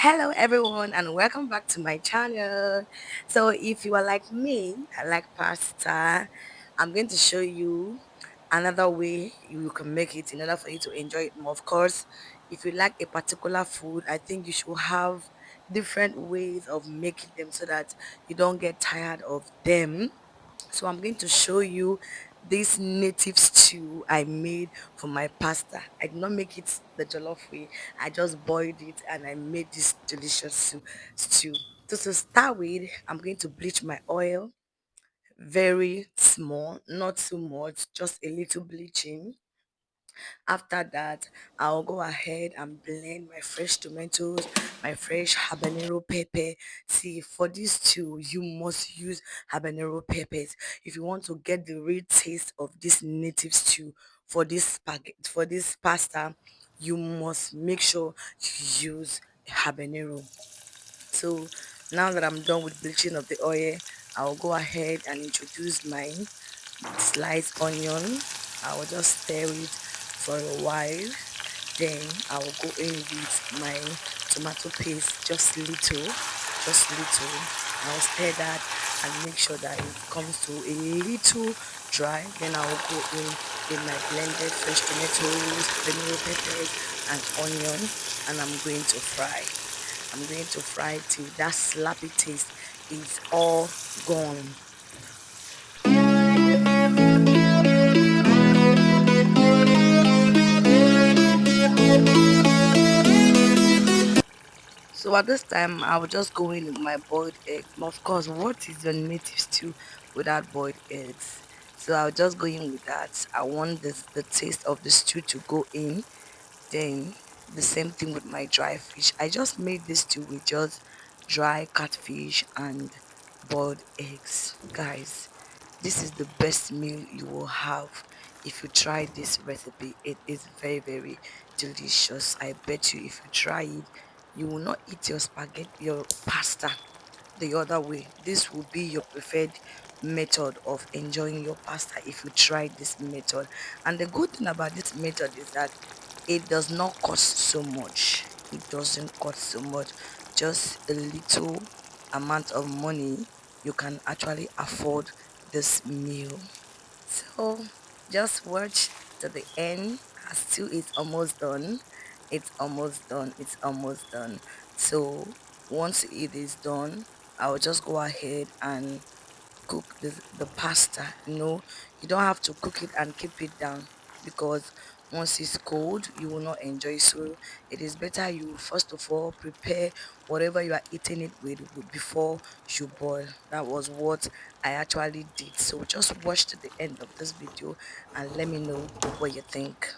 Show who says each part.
Speaker 1: Hello everyone and welcome back to my channel. So if you are like me, I like pasta. I'm going to show you another way you can make it in order for you to enjoy it more. Of course, if you like a particular food, I think you should have different ways of making them so that you don't get tired of them. So I'm going to show you this native stew I made for my pasta. I did not make it the jollof way. I just boiled it and I made this delicious stew. So to start with, I'm going to bleach my oil very small, not too much, just a little bleaching. After that, I'll go ahead and blend my fresh tomatoes, my fresh habanero pepper. See, for this too, you must use habanero peppers if you want to get the real taste of this native stew. For this spaghetti, for this pasta, you must make sure you use habanero. So now that I'm done with bleaching of the oil, I'll go ahead and introduce my sliced onion. I will just stir it for a while. Then I will go in with my tomato paste, just little, just little. I'll stir that and make sure that it comes to a little dry. Then I will go in with my blended fresh tomatoes, vanilla peppers, and onion, and I'm going to fry. I'm going to fry till that slappy taste is all gone. So at this time, I will just go in with my boiled eggs. But of course, what is your native stew without boiled eggs? So I'll just go in with that. I want the taste of the stew to go in. Then the same thing with my dry fish. I just made this stew with just dry catfish and boiled eggs. Guys, this is the best meal you will have if you try this recipe. It is very, very delicious. I bet you if you try it, you will not eat your spaghetti, your pasta the other way. This will be your preferred method of enjoying your pasta if you try this method. And the good thing about this method is that it does not cost so much. It doesn't cost so much. Just a little amount of money, you can actually afford this meal. So just watch to the end. As two is almost done. It's almost done. It's almost done. So once it is done, I'll just go ahead and cook the pasta. You don't have to cook it and keep it down, because once it's cold you will not enjoy. So it is better you first of all prepare whatever you are eating it with before you boil. That was what I actually did. So just watch to the end of this video and let me know what you think.